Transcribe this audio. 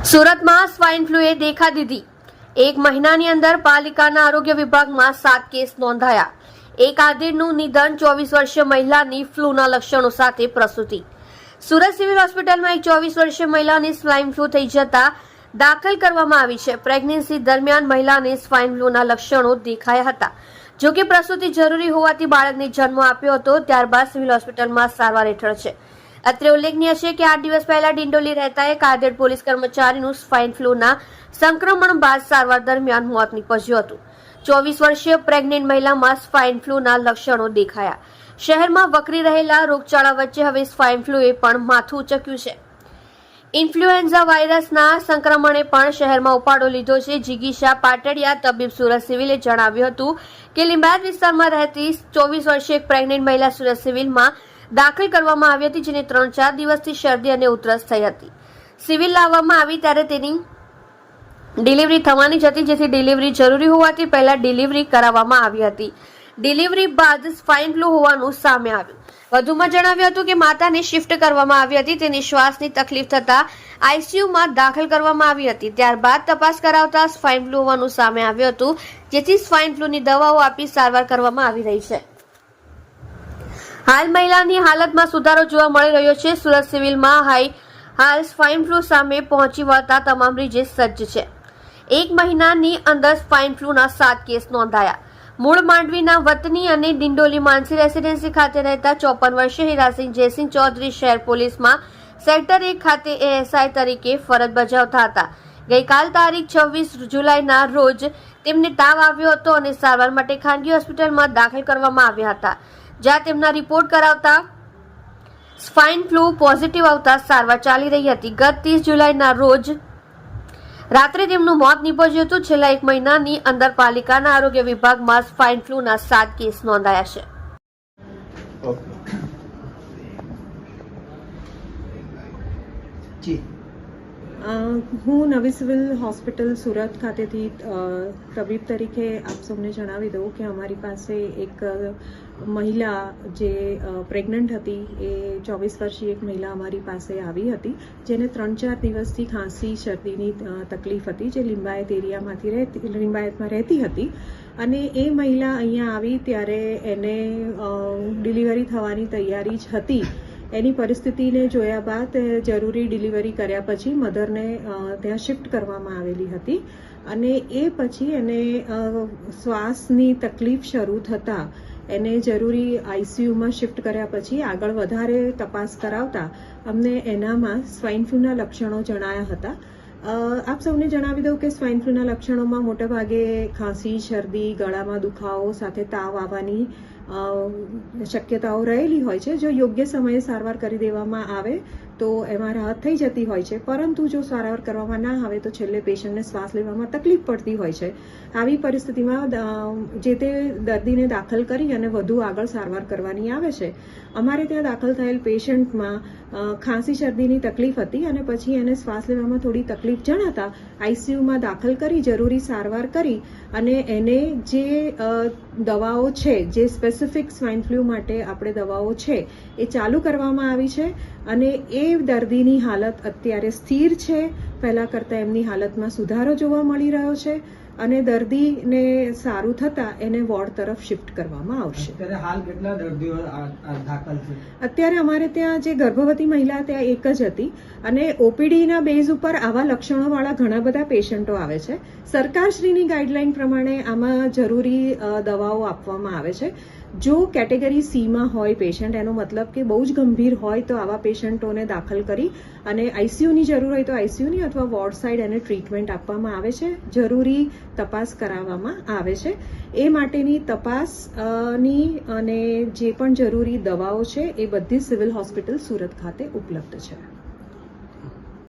સુરતમાં સ્વાઇન ફ્લુએ દેખા દીધી। એક મહિનાની અંદર પાલિકાના આરોગ્ય વિભાગમાં 7 કેસ નોંધાયા। એક આધેડનું નિધન, 24 વર્ષીય મહિલાની ફ્લૂના લક્ષણો સાથે પ્રસૂતિ। સુરત સિવિલ હોસ્પિટલમાં એક 24 વર્ષીય મહિલાને સ્વાઇન ફ્લૂ થઈ જતા દાખલ કરવામાં આવી છે। પ્રેગ્નન્સી દરમિયાન મહિલાને સ્વાઇન ફ્લૂના લક્ષણો દેખાયા હતા। જો કે પ્રસૂતિ જરૂરી હોવાથી બાળકને જન્મ આપ્યો હતો, ત્યારબાદ સિવિલ હોસ્પિટલમાં સારવાર હેઠળ છે। અત્રે ઉલ્લેખનીય છે કે 8 દિવસ પહેલા ડિંડોલી રહેતા એક આધેડ પોલીસ કર્મચારીનું સ્વાઇન ફ્લૂના સંક્રમણ બાદ સારવાર દરમિયાન મોત નીપજ્યું હતું। 24 વર્ષીય પ્રેગ્નેન્ટ મહિલામાં સ્વાઇન ફ્લૂના લક્ષણો દેખાયા। શહેરમાં વકરી રહેલા રોગચાળા વચ્ચે હવે સ્વાઇન ફ્લૂએ પણ માથું ઉચક્યું છે। ઇન્ફ્લુએન્ઝા વાયરસના સંક્રમણે પણ શહેરમાં ઉપાડો લીધો છે। જિગીશા પાટડિયા તબીબ સુરત સિવિલે જણાવ્યું હતું કે લિંબાયત વિસ્તારમાં રહેતી 24 વર્ષીય એક પ્રેગ્નેન્ટ મહિલા સુરત સિવિલમાં દાખલ કરવામાં આવી હતી, જેને 3-4 દિવસથી શરદી અને ઉધરસ થઈ હતી। સિવિલ લાવવામાં આવી ત્યારે તેની ડિલિવરી થવાની જ હતી, જેથી ડિલિવરી જરૂરી હોવાથી પહેલા ડિલિવરી કરાવવામાં આવી હતી। ડિલિવરી બાદ સ્વાઇન ફ્લૂ હોવાનું સામે આવ્યું। વધુમાં જણાવ્યું હતું કે માતાને શિફ્ટ કરવામાં આવી હતી। તેને શ્વાસની તકલીફ થતા આઈસીયુમાં દાખલ કરવામાં આવી હતી। ત્યારબાદ તપાસ કરાવતા સ્વાઇન ફ્લૂ હોવાનું સામે આવ્યું હતું, જેથી સ્વાઇન ફ્લૂની દવાઓ આપી સારવાર કરવામાં આવી રહી છે। હાલ મહિલાની હાલતમાં સુધારો જોવા મળી રહ્યો છે। સુરત સિવિલમાં હાલ સ્વાઇન ફ્લૂ સામે પહોંચી વળતા તમામ રીજે સજ્જ છે। એક મહિનાની અંદર સ્વાઇન ફ્લૂના 7 કેસ નોંધાયા। મૂળ માંડવીના વતની અને ડિંડોલી માનસી રેસિડેન્સી ખાતે રહેતા 54 વર્ષીય હીરાસિંહ જયસિંહ ચૌધરી શહેર પોલીસમાં સેક્ટર 1 ખાતે એએસઆઈ તરીકે ફરજ બજાવતા હતા। ગઈકાલ તારીખ 26 જુલાઈના રોજ તેમને તાવ આવ્યો હતો અને સારવાર માટે ખાનગી હોસ્પિટલમાં દાખલ કરવામાં આવ્યા હતા, જ્યાં તેમના રિપોર્ટ કરાવતા સ્વાઇન ફ્લૂ પોઝિટિવ આવતા સારવાર ચાલી રહી હતી। ગત 30 જુલાઈના રોજ રાત્રે તેમનું મોત નીપજ્યું હતું। છેલ્લા 1 મહિનાની અંદર પાલિકાના આરોગ્ય વિભાગમાં સ્વાઇન ફ્લૂના 7 કેસ નોંધાયા છે। હું નવી સિવિલ હોસ્પિટલ સુરત ખાતેથી તબીબ તરીકે આપ સૌને જણાવી દઉં કે અમારી પાસે એક મહિલા જે પ્રેગ્નન્ટ હતી, એ 24 વર્ષીય એક મહિલા અમારી પાસે આવી હતી, જેને 3-4 દિવસથી ખાંસી શરદીની તકલીફ હતી, જે લિંબાયતમાં રહેતી હતી। અને એ મહિલા અહીંયા આવી ત્યારે એને ડિલિવરી થવાની તૈયારી જ હતી। એની પરિસ્થિતિને જોયા બાદ જરૂરી ડિલિવરી કર્યા પછી મધરને ત્યાં શિફ્ટ કરવામાં આવેલી હતી અને એ પછી એને શ્વાસની તકલીફ શરૂ થતાં એને જરૂરી આઈસીયુમાં શિફ્ટ કર્યા પછી આગળ વધારે તપાસ કરાવતા અમને એનામાં સ્વાઇન ફ્લૂના લક્ષણો જણાયા હતા। આપ સૌને જણાવી દઉં કે સ્વાઇન ફ્લૂના લક્ષણોમાં મોટાભાગે ખાંસી, શરદી, ગળામાં દુખાવો સાથે તાવ આવવાની શક્યતાઓ રહેલી હોય છે। જો યોગ્ય સમયે સારવાર કરી દેવામાં આવે તો એમાં રાહત થઈ જતી હોય છે, પરંતુ જો સારવાર કરવામાં ના આવે તો છેલ્લે પેશન્ટને શ્વાસ લેવામાં તકલીફ પડતી હોય છે। આવી પરિસ્થિતિમાં જે તે દર્દીને દાખલ કરી અને વધુ આગળ સારવાર કરવાની આવે છે। અમારે ત્યાં દાખલ થયેલ પેશન્ટમાં ખાંસી શરદીની તકલીફ હતી અને પછી એને શ્વાસ લેવામાં થોડી તકલીફ જણાતા આઈસીયુમાં દાખલ કરી જરૂરી સારવાર કરી અને એને જે દવાઓ છે, જે સ્પેસિફિક સ્વાઇન ફ્લૂ માટે આપણે દવાઓ છે એ ચાલુ કરવામાં આવી છે અને એ દર્દીની હાલત અત્યારે સ્થિર છે। પહેલાં કરતાં એમની હાલતમાં સુધારો જોવા મળી રહ્યો છે અને દર્દીને સારું થતાં એને વોર્ડ તરફ શિફ્ટ કરવામાં આવશે। હાલ કેટલા દર્દીઓ દાખલ છે? અત્યારે અમારે ત્યાં જે ગર્ભવતી મહિલા ત્યાં એક જ હતી અને ઓપીડીના બેઝ ઉપર આવા લક્ષણોવાળા ઘણા બધા પેશન્ટો આવે છે। સરકારશ્રીની ગાઈડલાઈન પ્રમાણે આમાં જરૂરી દવાઓ આપવામાં આવે છે। જો કેટેગરી સીમાં હોય પેશન્ટ, એનો મતલબ કે બહુ જ ગંભીર હોય તો આવા પેશન્ટોને દાખલ કરી અને આઈસીયુની જરૂર હોય તો આઈસીયુની અથવા વોર્ડ સાઇડ એને ટ્રીટમેન્ટ આપવામાં આવે છે। જરૂરી તપાસ કરાવવામાં આવે છે। એ માટેની તપાસની અને જે પણ જરૂરી દવાઓ છે એ બધી સિવિલ હોસ્પિટલ સુરત ખાતે ઉપલબ્ધ છે।